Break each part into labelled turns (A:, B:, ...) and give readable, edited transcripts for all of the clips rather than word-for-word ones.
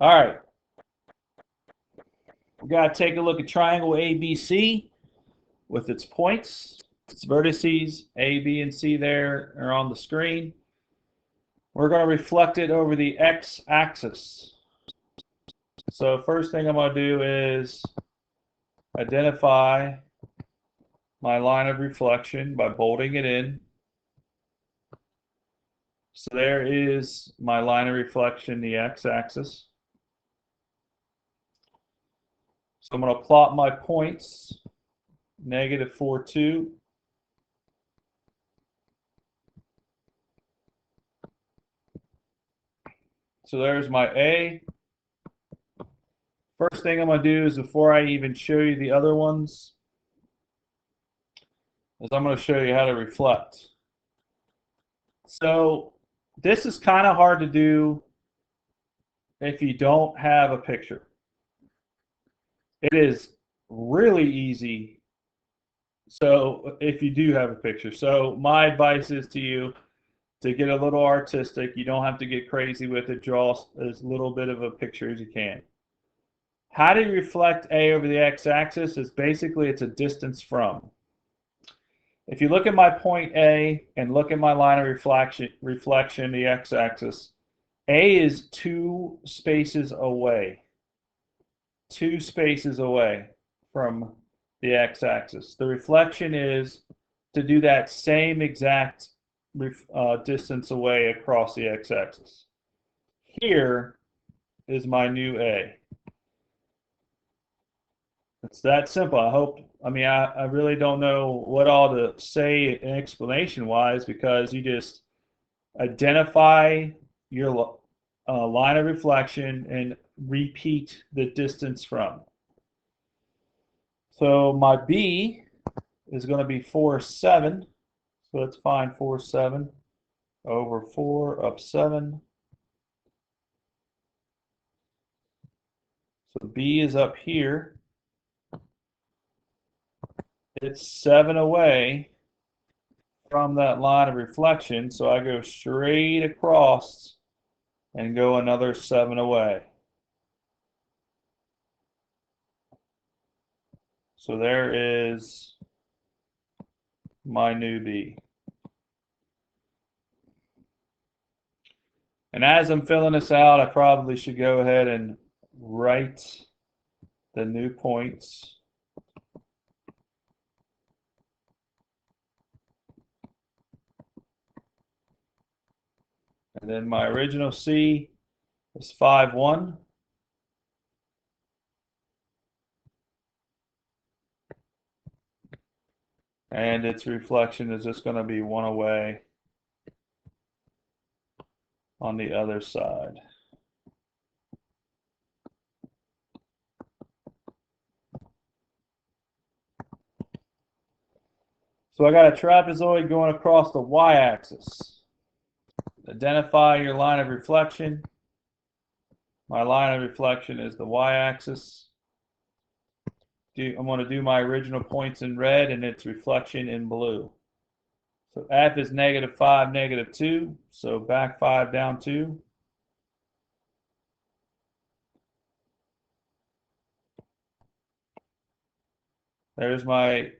A: All right. We got to take a look at triangle ABC with its points, its vertices. A, B, and C there are on the screen. We're going to reflect it over the x-axis. So first thing I'm going to do is identify my line of reflection by bolting it in. So there is my line of reflection, the x-axis. So I'm going to plot my points, -4, 2. So there's my A. First thing I'm going to do is, before I even show you the other ones, is I'm going to show you how to reflect. So this is kind of hard to do if you don't have a picture. It is really easy so if you do have a picture. So my advice is to you to get a little artistic. You don't have to get crazy with it. Draw as little bit of a picture as you can. How do you reflect A over the x-axis? Is basically it's a distance from. If you look at my point A and look at my line of reflection, the x-axis, A is 2 spaces away. 2 spaces away from the x-axis. The reflection is to do that same exact distance away across the x-axis. Here is my new A. It's that simple. I really don't know what all to say explanation-wise, because you just identify your line of reflection and repeat the distance from. So my B is going to be 4, 7. So let's find 4, 7 over 4 up 7. So B is up here. It's 7 away from that line of reflection, so I go straight across and go another 7 away. So there is my new B. And as I'm filling this out, I probably should go ahead and write the new points. And then my original C is 5, 1. And its reflection is just going to be 1 away on the other side. So I got a trapezoid going across the y-axis. Identify your line of reflection. My line of reflection is the y-axis. I'm going to do my original points in red and its reflection in blue. So F is -5, -2. So back 5, down 2. There's my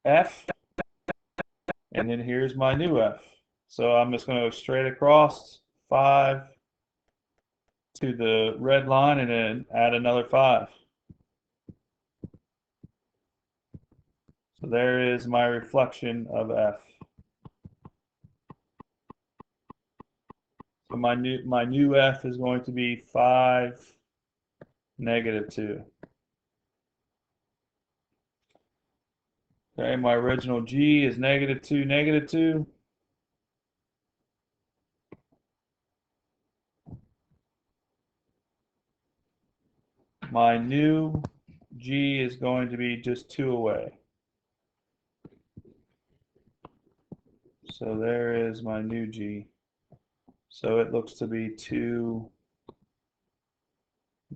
A: F. And then here's my new F. So I'm just going to go straight across 5 to the red line and then add another 5. So there is my reflection of F. So my new F is going to be 5, -2. Okay, my original G is -2, -2. My new G is going to be just 2 away. So there is my new G. So it looks to be 2,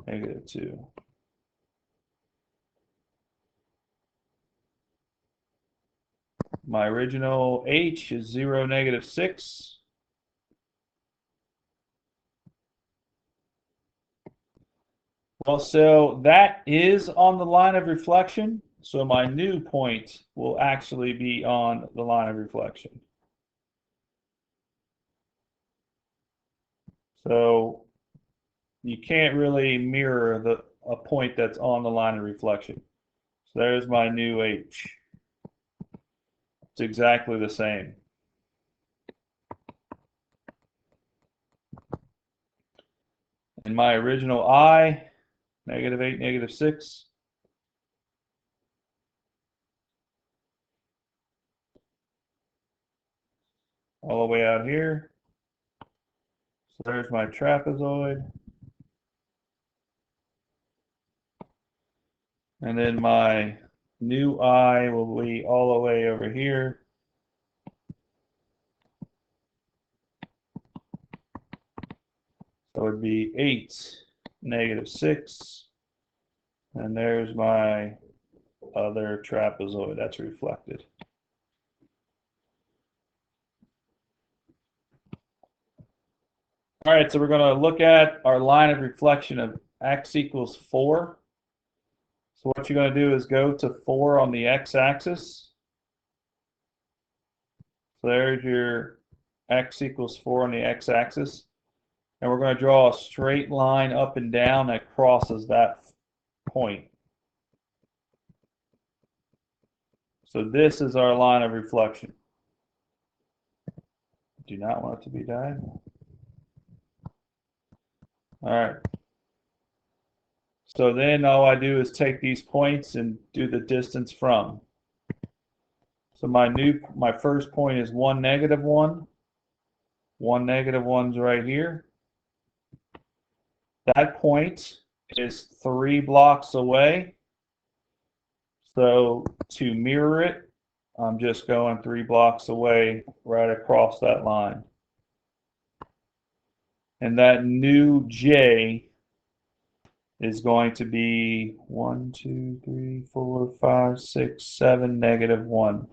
A: -2. My original H is 0, -6. Well, so that is on the line of reflection. So my new point will actually be on the line of reflection. So you can't really mirror a point that's on the line of reflection. So there's my new H. It's exactly the same. And my original I, -8, -6. All the way out here. So there's my trapezoid. And then my new I will be all the way over here. So it would be 8, -6. And there's my other trapezoid that's reflected. All right, so we're going to look at our line of reflection of x equals 4. So what you're going to do is go to 4 on the x-axis. So there's your x equals 4 on the x-axis. And we're going to draw a straight line up and down that crosses that point. So this is our line of reflection. Do not want it to be diagonal. All right. So then all I do is take these points and do the distance from. So my first point is 1, -1. 1, -1's right here. That point is 3 blocks away. So to mirror it, I'm just going 3 blocks away right across that line. And that new J is going to be 1, 2, 3, 4, 5, 6, 7, -1.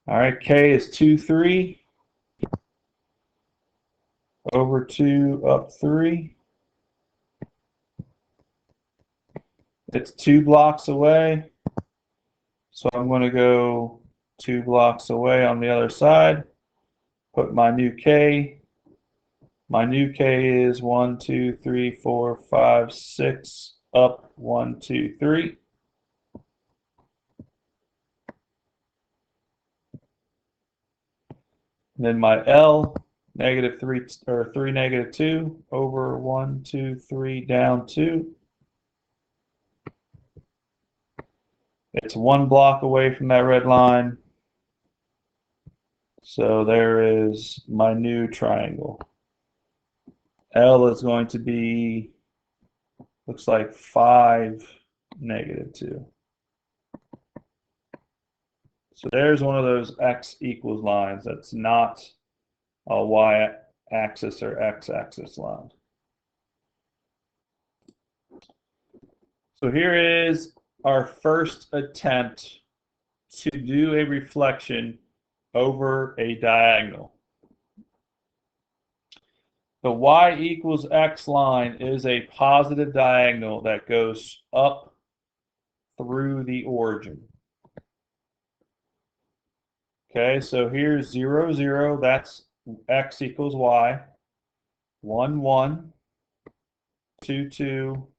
A: All right, K is 2, 3. Over 2, up 3. It's 2 blocks away. So I'm going to go 2 blocks away on the other side. Put my new K. My new K is 1, 2, 3, 4, 5, 6. Up 1, 2, 3. Then my L, -3 or 3, -2 over 1, 2, 3 down 2. It's 1 block away from that red line. So there is my new triangle. L is going to be, looks like 5, -2. So there's one of those x equals lines that's not a y-axis or x-axis line. So here is our first attempt to do a reflection over a diagonal. The y equals x line is a positive diagonal that goes up through the origin. Okay, so here's 0, 0, that's x equals y. 1, 1, 2, 2,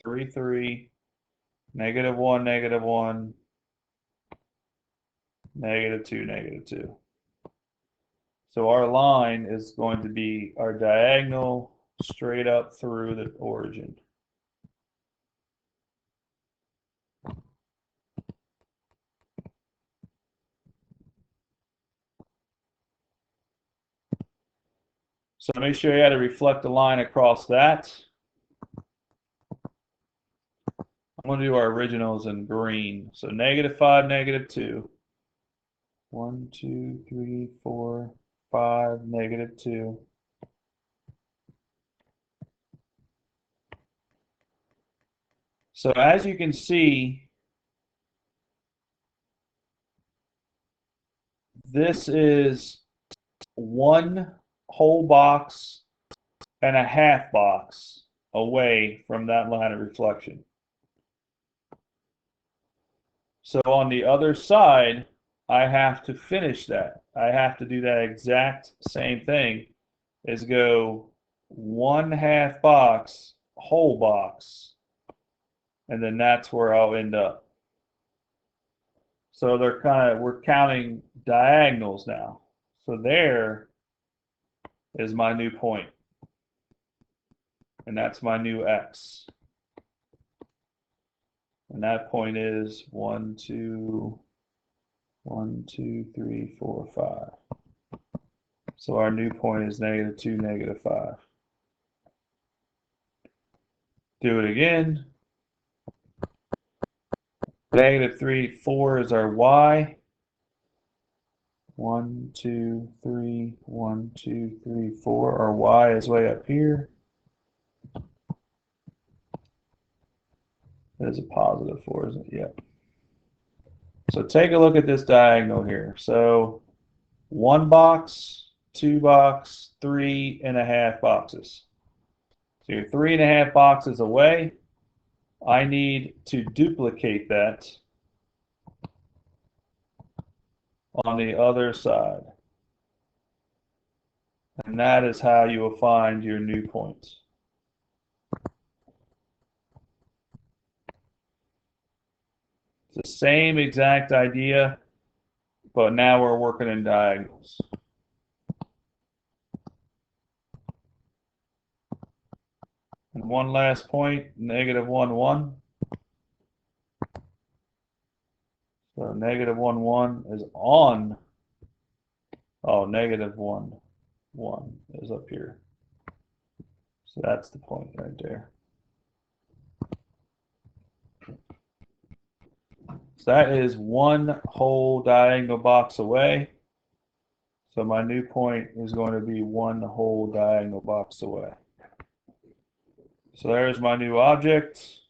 A: 3, 3, -1, -1, -2, -2. So our line is going to be our diagonal straight up through the origin. So let me show you how to reflect a line across that. I'm going to do our originals in green. So -5, -2. 1, 2, 3, 4, 5, -2. So as you can see, this is one whole box and a half box away from that line of reflection. So on the other side, I have to finish that. I have to do that exact same thing, is go one half box, whole box, and then that's where I'll end up. So we're counting diagonals now. So there is my new point. And that's my new X. And that point is 1, 2, 1, 2, 3, 4, 5. So our new point is -2, -5. Do it again. -3, 4 is our Y. 1, 2, 3, 1, 2, 3, 4. Our Y is way up here. There's a +4, isn't it? Yep. So take a look at this diagonal here. So 1 box, 2 box, 3.5 boxes. So you're 3.5 boxes away. I need to duplicate that on the other side. And that is how you will find your new points. It's the same exact idea, but now we're working in diagonals. And one last point, -1, 1. So -1, 1 is on. Oh, -1, 1 is up here. So that's the point right there. So that is one whole diagonal box away. So my new point is going to be one whole diagonal box away. So there's my new object.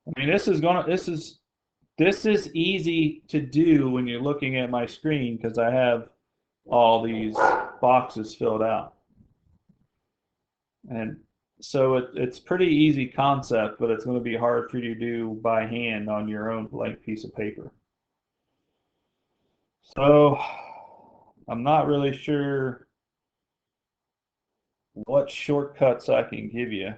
A: I mean, this is easy to do when you're looking at my screen because I have all these boxes filled out. And so it's pretty easy concept, but it's going to be hard for you to do by hand on your own blank piece of paper. So I'm not really sure what shortcuts I can give you.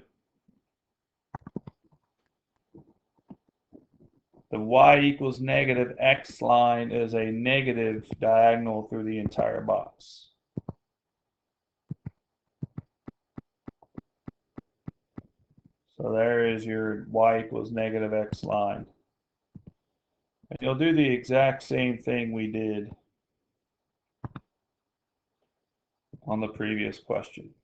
A: The y equals -x line is a negative diagonal through the entire box. So there is your y equals -x line. And you'll do the exact same thing we did on the previous question.